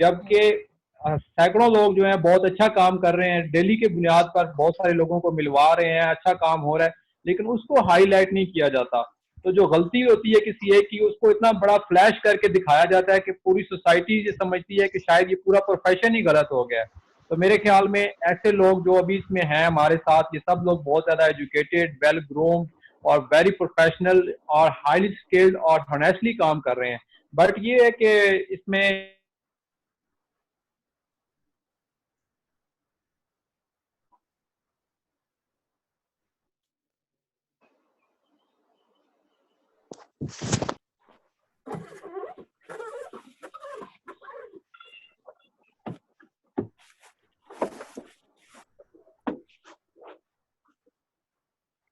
जबकि सैकड़ों लोग जो हैं बहुत अच्छा काम कर रहे हैं, डेली के बुनियाद पर बहुत सारे लोगों को मिलवा रहे हैं, अच्छा काम हो रहा है, लेकिन उसको हाईलाइट नहीं किया जाता। तो जो गलती होती है किसी एक की, उसको इतना बड़ा फ्लैश करके दिखाया जाता है कि पूरी सोसाइटी ये समझती है कि शायद ये पूरा प्रोफेशन ही गलत हो गया है। तो मेरे ख्याल में ऐसे लोग जो अभी इसमें हैं हमारे साथ, ये सब लोग बहुत ज्यादा एजुकेटेड, वेल ग्रूम्ड और वेरी प्रोफेशनल और हाईली स्किल्ड और हॉनेस्टली काम कर रहे हैं। बट ये है कि इसमें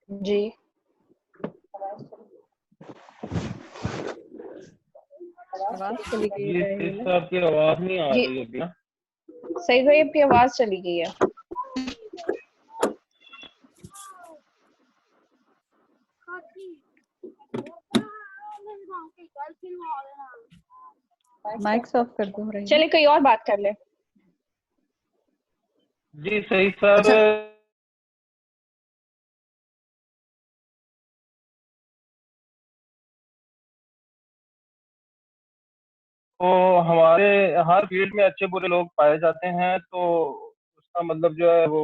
जी आवाज चली गई जी है सर, आपकी आवाज नहीं आ जी। रही अभी ना। सही भाई, आपकी आवाज चली गई है। माइक ऑफ कर दो रही। चलिए कोई और बात कर ले। जी सही सर। अच्छा, तो हमारे हर फील्ड में अच्छे बुरे लोग पाए जाते हैं, तो उसका मतलब जो है वो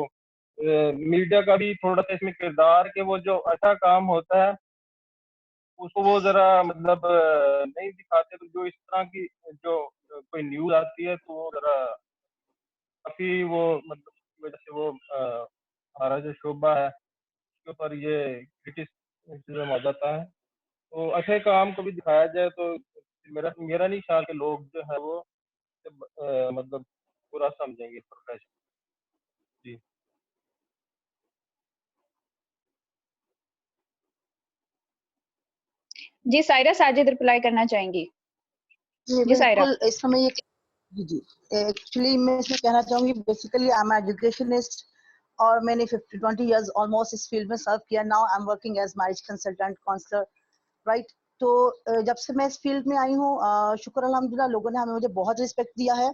मीडिया का भी थोड़ा सा इसमें किरदार, कि वो जो अच्छा काम होता है उसको वो जरा मतलब नहीं दिखाते। तो जो इस तरह की जो कोई न्यूज आती है तो वो जरा काफी वो मतलब की वजह से वो हमारा जो शोबा है उसके ऊपर ये क्रिटिसिज्म आ जाता है। तो अच्छे काम को भी दिखाया जाए तो मेरा मेरा नहीं ख्याल कि लोग जो है वो मतलब बुरा समझेंगे प्रोफेशन। जी जी सायरा साजिद रिप्लाई करना चाहेंगी। जी जी सायरा। बिल्कुल, इस समय ये जी एक्चुअली मैं इसमें कहना चाहूंगी, बेसिकली आई एम एजुकेशनिस्ट और मैंने 20 इयर्स ऑलमोस्ट इस फील्ड में सर्व किया। Now I am working as marriage consultant counsellor, right. तो जब से मैं इस फील्ड में आई हूँ, शुक्र अल्हम्दुलिल्लाह, लोगों ने हमें मुझे बहुत रिस्पेक्ट दिया है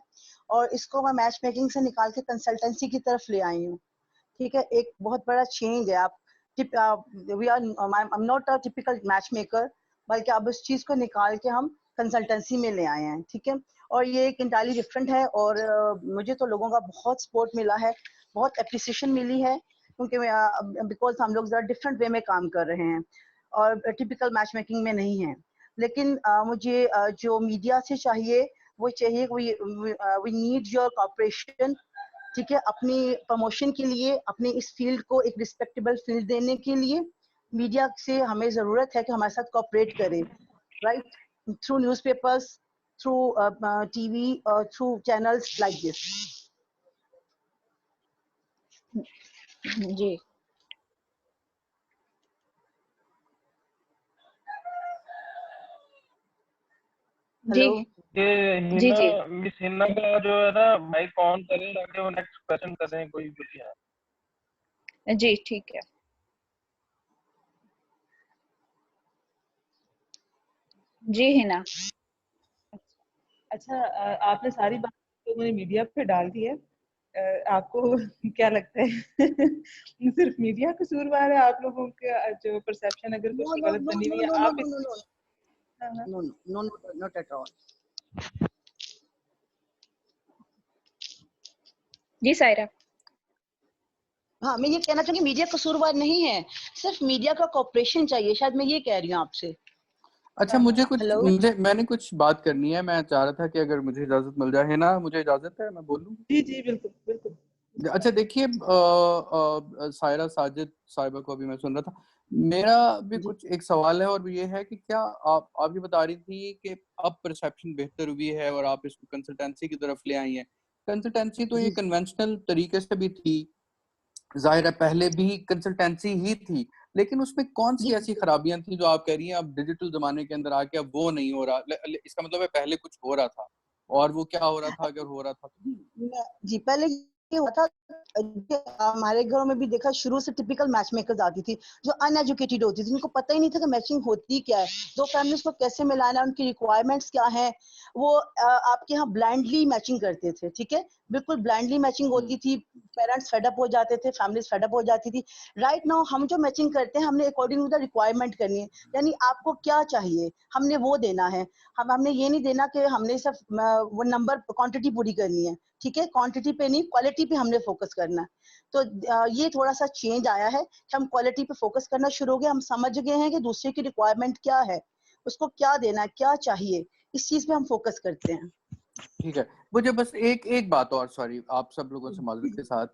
और इसको मैं मैच मेकिंग से निकाल के कंसल्टेंसी की तरफ ले आई हूँ। ठीक है, एक बहुत बड़ा चेंज है। आप we are I am not a typical match maker, बल्कि अब इस चीज को निकाल के हम कंसल्टेंसी में ले आए हैं। ठीक है, और ये एक इंटायरली डिफरेंट है और मुझे तो लोगों का बहुत सपोर्ट मिला है, बहुत एप्रिसिएशन मिली है, क्योंकि बिकॉज हम लोग जरा डिफरेंट वे में काम कर रहे हैं और टिपिकल मैच मेकिंग में नहीं है। लेकिन मुझे जो मीडिया से चाहिए वो चाहिए, वी नीड योर कॉपरेशन। ठीक है, अपनी प्रमोशन के लिए, अपने इस फील्ड को एक रिस्पेक्टेबल फील्ड देने के लिए मीडिया से हमें जरूरत है कि हमारे साथ कॉपरेट करे, right, through newspapers, through TV, through channels like this. जी जी हेलो ये जी हिना, जी मिस हिना का जो है ना माइक ऑन करें ताकि वो नेक्स्ट क्वेश्चन करें कोई जो भी है। जी ठीक है। जी हिना। अच्छा, आपने सारी बात लोगों ने मीडिया पे डाल दी है। आपको क्या लगता है सिर्फ मीडिया कसूरवार है? आप लोगों का जो परसेप्शन अगर नो कुछ नो गलत नो बनी नो हुई है नो नो आप नो इस नो नो हाँ, हाँ। No no no not at all. जी सायरा। हाँ, मैं ये कहना चाहूंगी मीडिया कसूरवार नहीं है, सिर्फ मीडिया का कॉपरेशन चाहिए, शायद मैं ये कह रही हूँ आपसे। अच्छा, हेलो, मैंने कुछ बात करनी है। मैं चाह रहा था कि अगर मुझे इजाजत मिल जाए ना, मुझे इजाजत है, मैं बोलूं? जी जी बिल्कुल बिल्कुल। अच्छा देखिए, सायरा साजिद साहिबा को अभी मैं सुन रहा था। मेरा भी जी कुछ एक सवाल है और ये है कि क्या आप ये बता रही थी कि अब परसेप्शन बेहतर हुई है और आप इसको कंसल्टेंसी की तरफ ले आई हैं। कंसल्टेंसी तो ये जी कन्वेंशनल तरीके से भी थी, जाहिर है पहले भी कंसल्टेंसी ही थी, लेकिन उसमें कौन सी जी ऐसी खराबियां थी जो आप कह रही हैं अब डिजिटल जमाने के अंदर आके अब वो नहीं हो रहा? इसका मतलब है पहले कुछ हो रहा था, और वो क्या हो रहा था अगर हो रहा था तो? जी, पहले हुआ था, हमारे घरों में भी देखा, शुरू से टिपिकल मैच मेकर्स आती थी जो अनएजुकेटेड होती थी, जिनको पता ही नहीं था कि मैचिंग होती क्या है, दो फैमिलीज को कैसे मिलाना है, उनकी रिक्वायरमेंट्स क्या हैं। वो आपके यहाँ ब्लाइंडली मैचिंग करते थे, ठीक है, बिल्कुल ब्लाइंडली मैचिंग होती थी, पेरेंट्स फेडअप हो जाते थे, फैमिलीज फेडअप हो जाती थी। राइट नाउ हम जो मैचिंग करते हैं, हमने अकॉर्डिंग टू द रिक्वायरमेंट करनी है, यानी आपको क्या चाहिए हमने वो देना है। हमने ये नहीं देना कि हमने सिर्फ वो नंबर क्वांटिटी पूरी करनी है, ठीक है, क्वांटिटी पे नहीं क्वालिटी पे हमने फोकस करना है। तो ये थोड़ा सा चेंज आया है कि हम क्वालिटी पे फोकस करना शुरू हो गए, हम समझ गए हैं कि दूसरे की रिक्वायरमेंट क्या है, उसको क्या देना है, क्या चाहिए, इस चीज पे हम फोकस करते हैं। ठीक है, मुझे बस एक बात और, सॉरी आप सब लोगों से माजरत के साथ,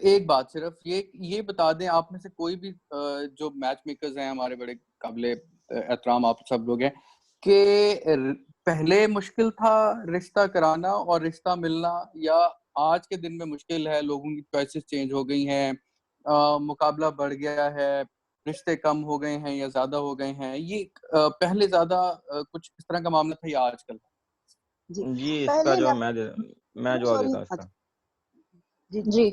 एक बात सिर्फ ये बता दें, आप में से कोई भी जो मैच मेकर्स हैं, हमारे बड़े काबिले एहतराम आप सब लोग हैं, कि पहले मुश्किल था रिश्ता कराना और रिश्ता मिलना, या आज के दिन में मुश्किल है, लोगों की चॉइसेस चेंज हो गई हैं, मुकाबला बढ़ गया है, रिश्ते कम हो गए हैं या ज्यादा हो गए हैं, ये पहले ज्यादा कुछ इस तरह का मामला था या आजकल? जी इसका पहले जवाब मैं जवाब सॉरी, देता हूँ इसका। जी जी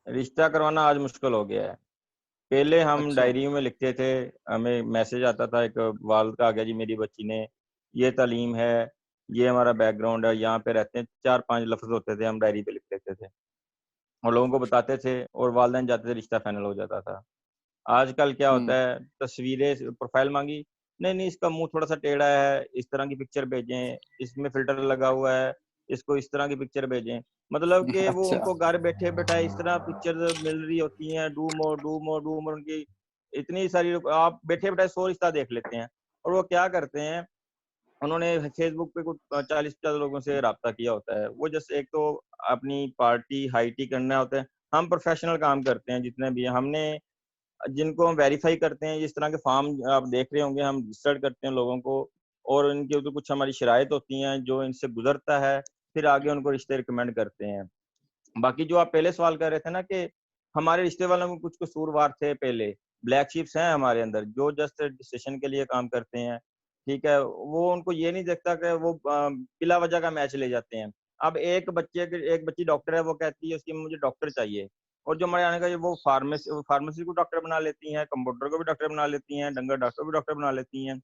रिश्ता करवाना आज मुश्किल हो गया है। पहले हम अच्छा। डायरी में लिखते थे, हमें मैसेज आता था, एक वालिद का आ गया जी मेरी बच्ची ने ये तालीम है, ये हमारा बैकग्राउंड है, यहाँ पे रहते हैं, 4-5 लफ्ज होते थे, हम डायरी पे लिख लेते थे और लोगों को बताते थे और वालिदैन जाते थे, रिश्ता फाइनल हो जाता था। आजकल क्या होता है, तस्वीरें प्रोफाइल मांगी, नहीं इसका मुंह थोड़ा सा टेढ़ा है, इस तरह की पिक्चर भेजें, इसमें फिल्टर लगा हुआ है, इसको इस तरह की पिक्चर भेजें। मतलब कि वो अच्छा। उनको घर बैठे बैठाए इस तरह पिक्चर मिल रही होती हैं, डू मोर उनकी इतनी सारी, आप बैठे बैठाए 100 रिश्ता देख लेते हैं। और वो क्या करते हैं, उन्होंने फेसबुक पे कुछ 40-50 लोगों से राब्ता किया होता है, वो जस्ट एक तो अपनी पार्टी हाईटी करना होता है। हम प्रोफेशनल काम करते हैं जितने भी, हमने जिनको हम वेरीफाई करते हैं, इस तरह के फॉर्म आप देख रहे होंगे, हम रजिस्टर्ड करते हैं लोगों को और इनके ऊपर कुछ हमारी शराइत होती हैं, जो इनसे गुजरता है फिर आगे उनको रिश्ते रिकमेंड करते हैं। बाकी जो आप पहले सवाल कर रहे थे ना कि हमारे रिश्ते वालों में कुछ कसूरवार थे पहले, ब्लैक शीप्स हैं हमारे अंदर जो जस्ट डिस्कशन के लिए काम करते हैं, ठीक है, वो उनको ये नहीं देखता कि वो बिला वजह का मैच ले जाते हैं। अब एक बच्ची डॉक्टर है, वो कहती है उसकी मुझे डॉक्टर चाहिए, और जो हमारे आने का वो फार्मेसी को डॉक्टर बना लेती हैं, कंप्यूटर को भी डॉक्टर बना लेती हैं, डंगर डॉक्टर को भी डॉक्टर बना लेती हैं,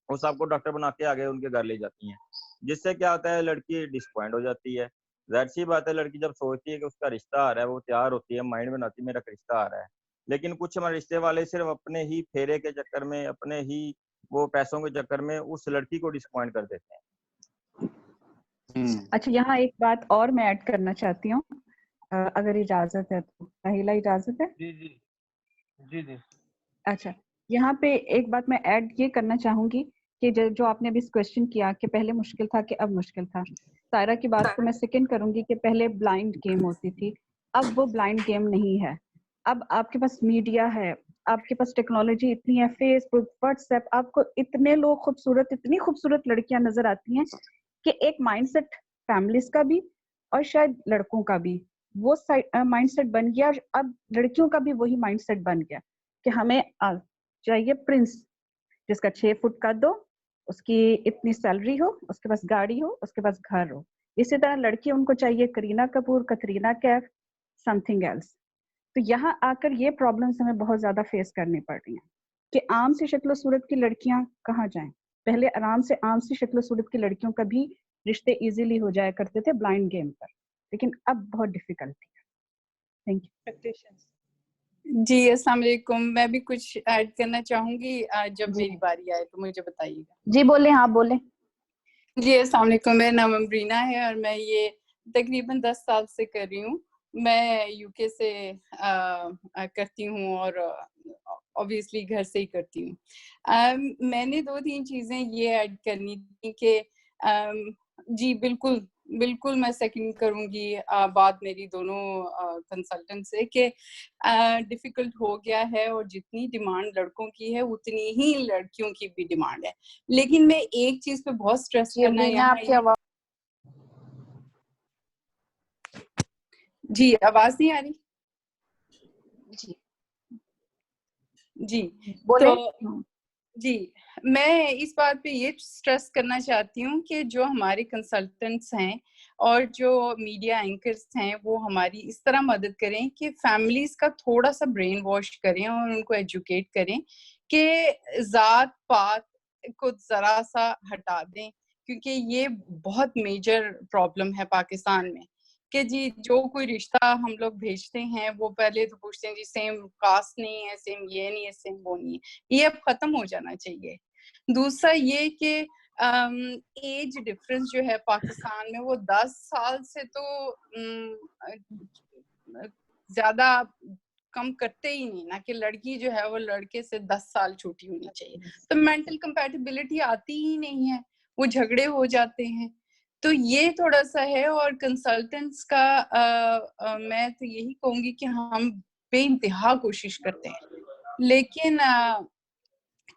वो सबको डॉक्टर बना के आगे उनके घर ले जाती हैं। जिससे क्या होता है, लड़की डिसपॉइंट हो जाती है। ज़ाहिर सी बात है, लड़की जब सोचती है कि उसका रिश्ता आ रहा है, वो तैयार होती है, माइंड बनाती है मेरा रिश्ता आ रहा है। लेकिन कुछ हमारे रिश्ते वाले सिर्फ अपने ही फेरे के चक्कर में, अपने ही वो पैसों के चक्कर में उस लड़की को डिसपॉइंट कर देते हैं। अच्छा, यहाँ एक बात और मैं ऐड करना चाहती हूँ, अगर इजाजत है तो। महिला इजाजत है? जी जी जी जी। अच्छा, यहाँ पे एक बात मैं ऐड ये करना चाहूंगी कि जो आपने अभी क्वेश्चन किया कि पहले मुश्किल था कि अब मुश्किल था, सायरा की बात को मैं सेकंड करूंगी कि पहले ब्लाइंड गेम होती थी, अब वो ब्लाइंड गेम नहीं है। अब आपके पास मीडिया है, आपके पास टेक्नोलॉजी इतनी है, फेसबुक, व्हाट्सएप, आपको इतने लोग खूबसूरत, इतनी खूबसूरत लड़कियां नजर आती हैं कि एक माइंडसेट फैमिलीज का भी और शायद लड़कों का भी वो माइंडसेट बन गया। अब लड़कियों का भी वही माइंडसेट बन गया कि हमें चाहिए प्रिंस, जिसका 6 फुट का दो, उसकी इतनी सैलरी हो, उसके पास गाड़ी हो, उसके पास घर हो। इसी तरह लड़की उनको चाहिए करीना कपूर, कतरीना कैफ, समथिंग एल्स। तो यहाँ आकर ये प्रॉब्लम्स हमें बहुत ज्यादा फेस करनी पड़ रही हैं कि आम सी शक्ल सूरत की लड़कियां कहाँ जाएं। पहले आराम से आम सी शक्ल सूरत की लड़कियों का भी रिश्ते इजीली हो जाया करते थे ब्लाइंड गेम पर, लेकिन अब बहुत डिफिकल्टी है। Thank you. जी अस्सलाम वालेकुम, मैं भी कुछ ऐड करना चाहूंगी। जब जी मेरी बारी आए तो मुझे बताइएगा। जी, बोले, हाँ बोले। जी अस्सलाम वालेकुम, मेरा नाम अमरीना है और मैं ये तकरीबन 10 साल से कर रही हूँ। मैं यूके से करती हूँ और ऑब्वियसली घर से ही करती हूँ। मैंने 2-3 चीज़ें ये ऐड करनी थी कि जी बिल्कुल मैं सेकंड करूंगी बात मेरी दोनों कंसल्टेंट से कि डिफिकल्ट हो गया है और जितनी डिमांड लड़कों की है उतनी ही लड़कियों की भी डिमांड है। लेकिन मैं एक चीज पे बहुत स्ट्रेस करना है यहाँ, आपकी आवाज जी आवाज नहीं आ रही जी जी बोले। तो जी, मैं इस बात पे ये स्ट्रेस करना चाहती हूँ कि जो हमारे कंसल्टेंट्स हैं और जो मीडिया एंकर्स हैं, वो हमारी इस तरह मदद करें कि फैमिलीज़ का थोड़ा-सा ब्रेन वॉश करें और उनको एजुकेट करें कि ज़ात-पात को ज़रा-सा हटा दें, क्योंकि ये बहुत मेजर प्रॉब्लम है पाकिस्तान में कि जी जो कोई रिश्ता हम लोग भेजते हैं, वो पहले तो पूछते हैं जी सेम कास्ट नहीं है, सेम ये नहीं है, सेम वो नहीं है। ये अब खत्म हो जाना चाहिए। दूसरा ये कि एज डिफरेंस जो है पाकिस्तान में वो 10 साल से तो ज्यादा कम करते ही नहीं ना, कि लड़की जो है वो लड़के से 10 साल छोटी होनी चाहिए। तो मेंटल कंपैटिबिलिटी आती ही नहीं है, वो झगड़े हो जाते हैं। तो ये थोड़ा सा है। और कंसल्टेंट्स का मैं तो यही कहूंगी कि हम बेइंतहा कोशिश करते हैं, लेकिन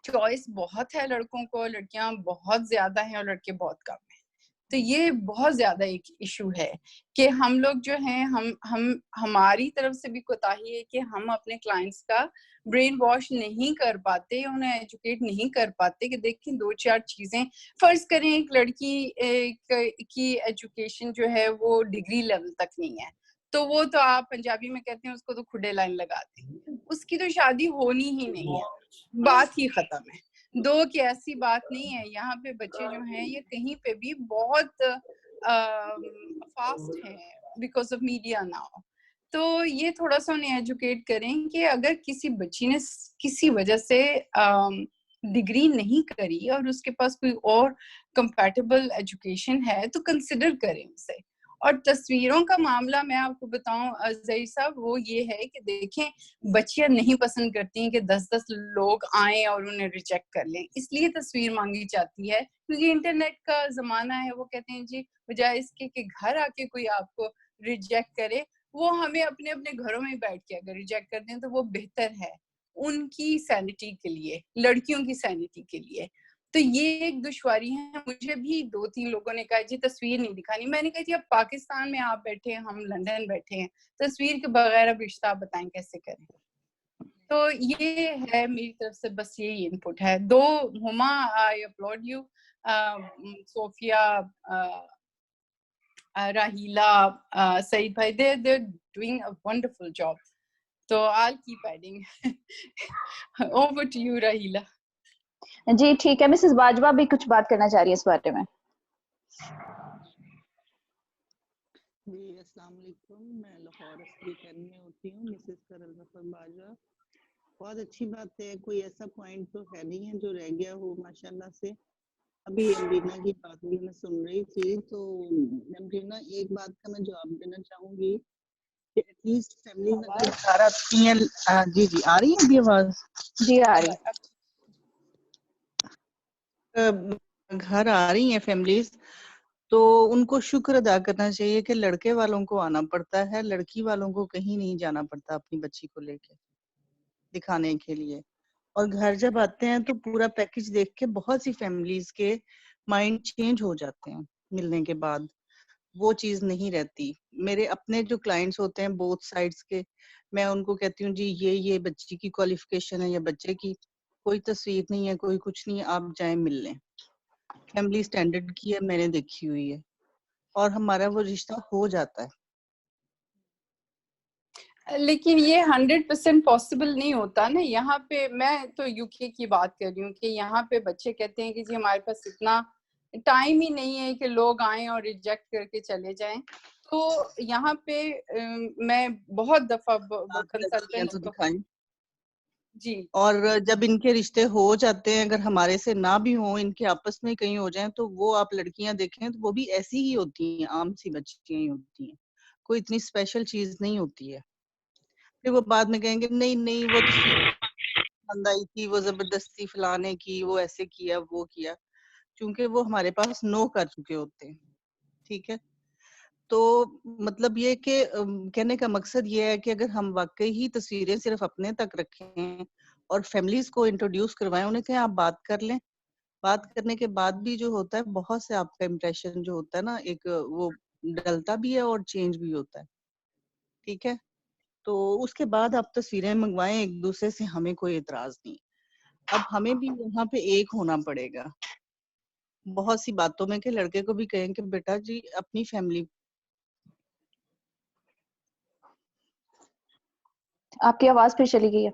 चॉइस बहुत है लड़कों को, लड़कियां बहुत ज्यादा हैं और लड़के बहुत कम हैं। तो ये बहुत ज्यादा एक इशू है कि हम लोग जो हैं, हम हमारी तरफ से भी कोताही है कि हम अपने क्लाइंट्स का ब्रेन वॉश नहीं कर पाते, उन्हें एजुकेट नहीं कर पाते कि देखिए 2-4 चीजें, फर्ज करें एक लड़की की एजुकेशन जो है वो डिग्री लेवल तक नहीं है, तो वो तो आप पंजाबी में कहते हैं उसको तो खुडे लाइन लगा दें, उसकी तो शादी होनी ही नहीं है, बात ही खत्म है। दो की ऐसी बात नहीं है। यहाँ पे बच्चे जो हैं ये कहीं पे भी बहुत फास्ट हैं बिकॉज ऑफ मीडिया नाउ। तो ये थोड़ा सा उन्हें एजुकेट करें कि अगर किसी बच्ची ने किसी वजह से डिग्री नहीं करी और उसके पास कोई और कंपैटिबल एजुकेशन है तो कंसिडर करें उसे। और तस्वीरों का मामला मैं आपको बताऊं ज़हीर साहब, वो ये है कि देखें बच्चियां नहीं पसंद करती कि 10-10 लोग आए और उन्हें रिजेक्ट कर लें, इसलिए तस्वीर मांगी जाती है क्योंकि इंटरनेट का जमाना है। वो कहते हैं जी बजाय इसके कि घर आके कोई आपको रिजेक्ट करे, वो हमें अपने अपने घरों में बैठ के अगर रिजेक्ट कर दें तो वो बेहतर है उनकी सैनिटी के लिए, लड़कियों की सैनिटी के लिए। तो ये एक दुश्वारी है। मुझे भी 2-3 लोगों ने कहा जी तस्वीर नहीं दिखानी। मैंने कहा जी अब पाकिस्तान में आप बैठे हैं, हम लंदन बैठे हैं, तस्वीर के बगैर अब रिश्ता आप बताएं कैसे करें। तो ये है मेरी तरफ से, बस यही इनपुट है। दो हुमा, आई अपलॉड यू, सोफिया, राहीला, सईद भाई, they're doing a wonderful job. So I'll keep adding. Over to you, राहीला। जी ठीक है, मिसेस बाजवा भी कुछ बात करना चाह रही है इस बारे में। जी अस्सलाम वालेकुम, मैं लाहौर स्पीकर में होती हूँ, मिसेस करल जफर बाजवा। बहुत अच्छी बात है, कोई ऐसा पॉइंट तो है नहीं है जो रह गया हो माशाल्लाह से। अभी अमरीना की बात भी मैं सुन रही थी, तो अमरीना एक बात का मैं जवाब देना चाहूंगी कि एटलीस्ट फैमिली अगर घर आती हैं। जी जी आ रही है अभी आवाज? जी आ रही है। घर आ रही हैं फैमिलीज, तो उनको शुक्र अदा करना चाहिए कि लड़के वालों को आना पड़ता है, लड़की वालों को कहीं नहीं जाना पड़ता अपनी बच्ची को लेके दिखाने के लिए। और घर जब आते हैं तो पूरा पैकेज देख के बहुत सी फैमिलीज के माइंड चेंज हो जाते हैं मिलने के बाद, वो चीज नहीं रहती। मेरे अपने जो क्लाइंट्स होते हैं बोथ साइड्स के, मैं उनको कहती हूँ जी ये बच्ची की क्वालिफिकेशन है या बच्चे की, कोई तस्वीर नहीं है, कोई कुछ नहीं है, आप जाएं मिल लें। फैमिली स्टैंडर्ड की है, मैंने देखी हुई है, और हमारा वो रिश्ता हो जाता है। लेकिन ये 100% पॉसिबल नहीं होता ना। यहाँ पे मैं तो यूके की बात कर रही हूँ कि यहाँ पे बच्चे कहते हैं कि जी हमारे पास इतना टाइम ही नहीं है कि लोग आए और रिजेक्ट करके चले जाएं। तो यहाँ पे मैं बहुत दफा कंसल्टेंट तो दिखाएं जी। और जब इनके रिश्ते हो जाते हैं, अगर हमारे से ना भी हो, इनके आपस में कहीं हो जाएं, तो वो आप लड़कियां देखें तो वो भी ऐसी ही होती हैं, आम सी बच्चियां ही होती हैं, कोई इतनी स्पेशल चीज नहीं होती है। फिर वो बाद में कहेंगे नहीं नहीं वो तो पसंद आई थी, वो जबरदस्ती फलाने की, वो ऐसे किया वो किया, क्योंकि वो हमारे पास नो कर चुके होते हैं। ठीक है, तो मतलब ये कि कहने का मकसद ये है कि अगर हम वाकई ही तस्वीरें सिर्फ अपने तक रखें और फैमिलीज को इंट्रोड्यूस करवाएं, उन्हें कहें आप बात कर लें, बात करने के बाद भी जो होता है बहुत से आपका इम्प्रेशन जो होता है ना, एक वो डलता भी है और चेंज भी होता है। ठीक है, तो उसके बाद आप तस्वीरें मंगवाएं एक दूसरे से, हमें कोई एतराज नहीं। अब हमें भी यहाँ पे एक होना पड़ेगा बहुत सी बातों में, कि लड़के को भी कहें कि बेटा जी अपनी फैमिली। आपकी आवाज फिर चली गई है।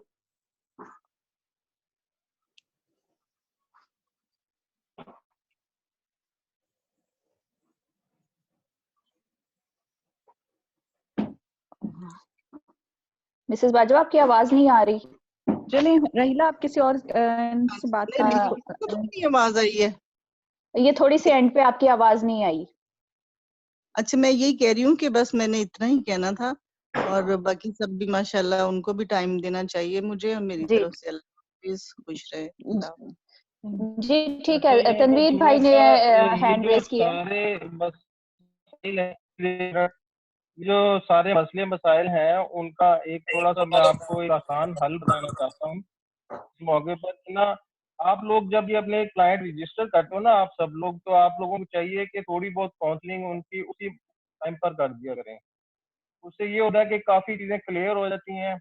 मिसेस बाजवा आपकी आवाज नहीं आ रही। चलिए रहीला, आप किसी और से बात नहीं, आवाज आई है। ये थोड़ी सी एंड पे आपकी आवाज नहीं आई। अच्छा, मैं यही कह रही हूँ कि बस मैंने इतना ही कहना था, और बाकी सब भी माशाल्लाह उनको भी टाइम देना चाहिए मुझे, और मेरी तरफ से प्लीज खुश रहे। जी ठीक है, अच्छा, तनवीर भाई ने हैंड रेज किया। जो सारे मसले मसाइल हैं उनका एक थोड़ा सा मैं आपको एक आसान हल बताना चाहता हूँ इस मौके पर कि ना, आप लोग जब ये अपने क्लाइंट रजिस्टर करते हो ना, आप सब लोग, तो आप लोगों को चाहिए कि थोड़ी बहुत काउंसलिंग उनकी उसी टाइम पर कर दिया करें। उससे ये होता है कि काफी चीजें क्लियर हो जाती हैं।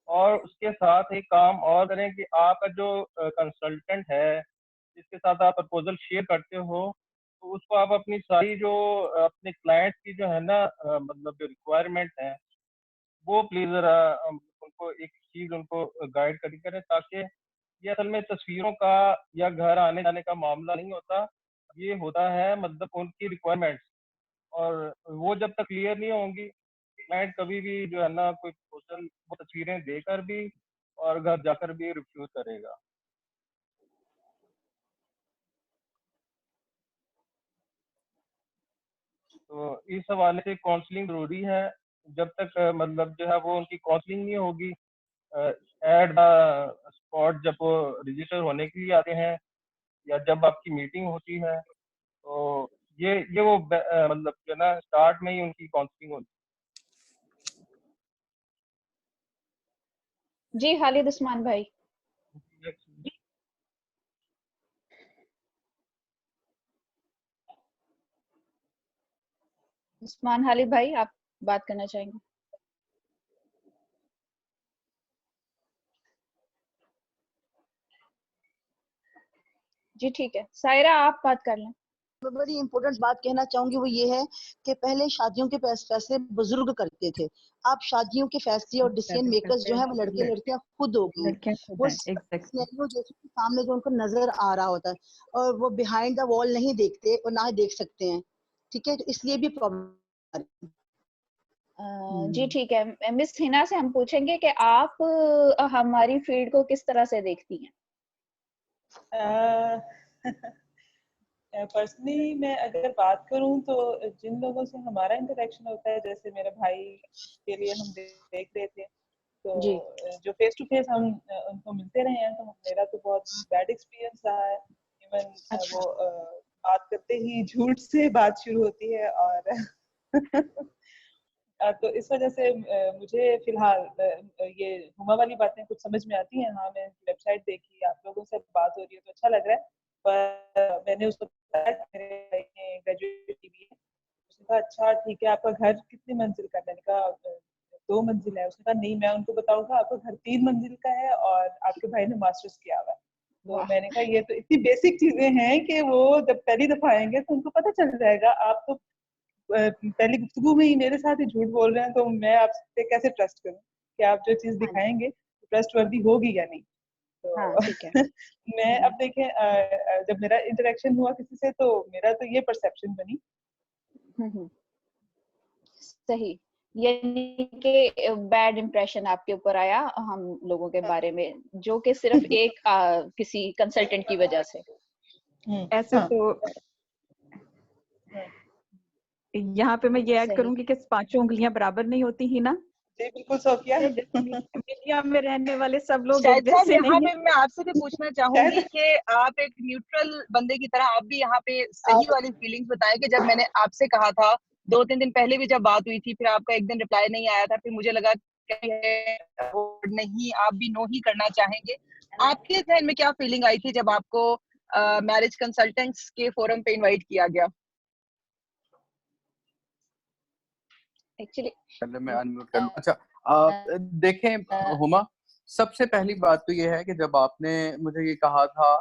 और उसके साथ एक काम और करें कि आपका जो कंसल्टेंट है जिसके साथ आप प्रपोजल शेयर करते हो, तो उसको आप अपनी सारी जो अपने क्लाइंट की जो है ना मतलब जो रिक्वायरमेंट है वो प्लीज जरा उनको एक चीज उनको गाइड करें, ताकि ये असल में तस्वीरों का या घर आने जाने का मामला नहीं होता, ये होता है मतलब उनकी रिक्वायरमेंट्स। और वो जब तक क्लियर नहीं होंगी, क्लाइंट कभी भी जो है ना कोई प्रपोजल वो तस्वीरें देकर भी और घर जाकर भी रिफ्यूज करेगा। तो इस हवाले से काउंसलिंग जरूरी है। जब तक मतलब जो है वो उनकी काउंसलिंग नहीं होगी एट द स्पॉट, जब वो रजिस्टर होने के लिए आते हैं या जब आपकी मीटिंग होती है, तो ये वो मतलब जो है ना स्टार्ट में ही उनकी काउंसलिंग होती जी खालिद उस्मान भाई। है। उस्मान खालिद भाई, आप बात करना चाहेंगे? जी ठीक है, सायरा आप बात कर लें। बड़ी इंपॉर्टेंट बात कहना चाहूंगी वो ये है कि पहले शादियों के फैसले बुजुर्ग करते थे, अब शादियों के फैसले और डिसीजन मेकर्स जो है वो लड़के लड़कियां खुद हो गए हैं। वो सिनेरियो जैसे कि सामने जो उनको नजर आ रहा होता है, और वो बिहाइंड द वॉल नहीं देखते और ना ही देख सकते हैं। ठीक है, तो इसलिए भी प्रॉब्लम। जी ठीक है, मिस हिना से हम पूछेंगे कि आप हमारी फील्ड को किस तरह से देखती हैं? पर्सनली मैं अगर बात करूं तो जिन लोगों से हमारा इंटरेक्शन होता है, जैसे मेरे भाई के लिए हम देख रहे थे, तो जो फेस टू फेस हम उनको मिलते रहे हैं, तो मेरा तो बहुत बैड एक्सपीरियंस रहा है। इवन वो बात करते ही झूठ से बात शुरू होती है, और तो इस वजह से मुझे फिलहाल ये हुमा वाली बातें कुछ समझ में आती हैं। हाँ, मैंने वेबसाइट देखी, आप लोगों से बात हो रही है तो अच्छा लग रहा है, पर मैंने उसको बताया कि मेरे भाई ने ग्रेजुएट की है। उसने कहा अच्छा ठीक है, आपका घर कितनी मंजिल का है? मैंने कहा 2 मंजिल है। उसने कहा नहीं, मैं उनको बताऊंगा आपका घर 3 मंजिल का है और आपके भाई ने मास्टर्स किया हुआ है। तो मैंने कहा ये तो इतनी बेसिक चीजें हैं कि वो जब पहली दफा आएंगे तो उनको पता चल जाएगा। आप तो पहली गुफ्तगू में ही मेरे साथ ही झूठ बोल रहे हैं, तो मैं आपसे कैसे ट्रस्ट करूं कि आप जो चीज दिखाएंगे ट्रस्ट वर्दी होगी या नहीं। तो ठीक है। मैं अब देखें, जब मेरा इंटरेक्शन हुआ किसी से, तो मेरा तो ये परसेप्शन बनी। सही, यानी कि बैड इंप्रेशन आपके ऊपर आया हम लोगों के बारे में, जो कि सिर्फ एक किसी कंसल्टेंट की वजह से। ऐसे तो यहाँ पे मैं ये ऐड करूंगी कि 5 उंगलियां बराबर नहीं होती ही ना। जी बिल्कुल सोफिया। मीडिया में रहने वाले सब लोग शायद एक जैसे यहाँ नहीं पे मैं आपसे भी पूछना चाहूंगी कि आप एक न्यूट्रल बंदे की तरह आप भी यहाँ पे सही वाली फीलिंग्स बताएं कि जब मैंने आपसे कहा था 2-3 दिन पहले भी जब बात हुई थी, फिर आपका एक दिन रिप्लाई नहीं आया था, फिर मुझे लगा नहीं आप भी नो ही करना चाहेंगे। आपके ध्यान में क्या फीलिंग आई थी जब आपको मैरिज कंसल्टेंट्स के फोरम पे इनवाइट किया गया? एक्चुअली पहले मैं अनम्यूट कर लूं। अच्छा देखें हुमा, सबसे पहली बात तो ये है कि जब आपने मुझे ये कहा था,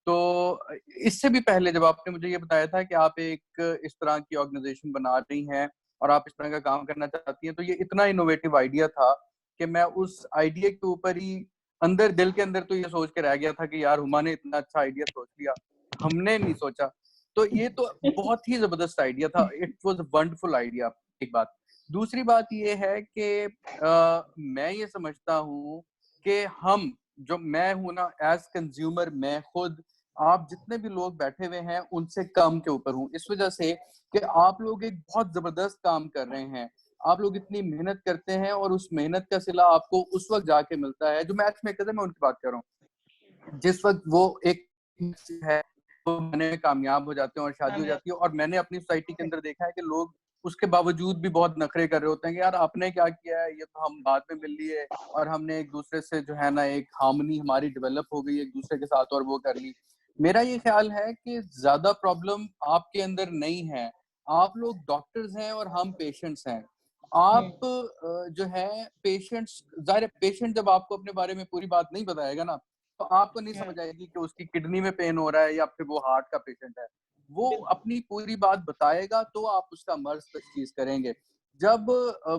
तो इससे भी पहले जब आपने मुझे ये बताया था कि आप एक इस तरह की ऑर्गेनाइजेशन बना रही हैं और आप इस तरह का काम करना चाहती हैं, तो ये इतना इनोवेटिव आइडिया था कि मैं उस आइडिया के ऊपर ही अंदर दिल के अंदर तो ये सोच के रह गया था कि यार हुमा ने इतना अच्छा आइडिया सोच लिया, हमने नहीं सोचा। तो ये तो बहुत ही जबरदस्त आइडिया था, it was a wonderful idea. एक बात। दूसरी बात ये है कि मैं ये समझता हूँ कि हम जो मैं हूं ना एज कंज्यूमर, मैं खुद, आप जितने भी लोग बैठे हुए हैं उनसे कम के ऊपर हूँ, इस वजह से कि आप लोग एक बहुत जबरदस्त काम कर रहे हैं। आप लोग इतनी मेहनत करते हैं और उस मेहनत का सिला आपको उस वक्त जाके मिलता है। जो मैच मेकर है मैं उनकी बात कर रहा हूँ, जिस वक्त वो एक है वो बनने में कामयाब हो जाते हैं और शादी हो जाती है। और मैंने अपनी सोसाइटी के अंदर देखा है कि लोग उसके बावजूद भी बहुत नखरे कर रहे होते हैं कि यार आपने क्या किया है, ये तो हम बाद में मिल लिए और हमने एक दूसरे से जो है ना एक हार्मनी हमारी डेवलप हो गई एक दूसरे के साथ और वो कर ली। मेरा ये ख्याल है कि ज्यादा प्रॉब्लम आपके अंदर नहीं है, आप लोग डॉक्टर्स हैं और हम पेशेंट्स हैं। आप जो है पेशेंट्स, जाहिर पेशेंट जब आपको अपने बारे में पूरी बात नहीं बताएगा ना, तो आपको नहीं समझ आएगी कि उसकी किडनी में पेन हो रहा है या फिर वो हार्ट का पेशेंट है। वो अपनी पूरी बात बताएगा तो आप उसका मर्ज तशखीस करेंगे। जब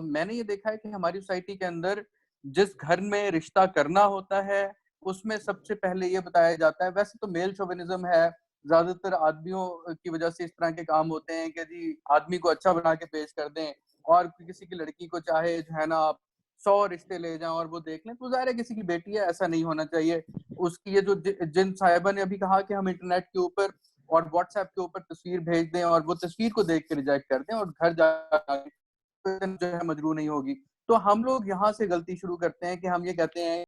मैंने ये देखा है कि हमारी सोसाइटी के अंदर जिस घर में रिश्ता करना होता है उसमें सबसे पहले ये बताया जाता है, वैसे तो मेल शोविनिज्म है, ज्यादातर आदमियों की वजह से इस तरह के काम होते हैं कि जी आदमी को अच्छा बना के पेश कर दें और किसी की लड़की को चाहे जो है ना आप 100 रिश्ते ले जाएं और वो देख लें, तो जाहिर है किसी की बेटी है, ऐसा नहीं होना चाहिए। उसकी ये जो जिन साहिबा ने अभी कहा कि हम इंटरनेट के ऊपर और व्हाट्सएप के ऊपर तस्वीर भेज दें और वो तस्वीर को देख के रिजेक्ट कर दें और घर जाकर जो है मजरू नहीं होगी, तो हम लोग यहाँ से गलती शुरू करते हैं कि हम ये कहते हैं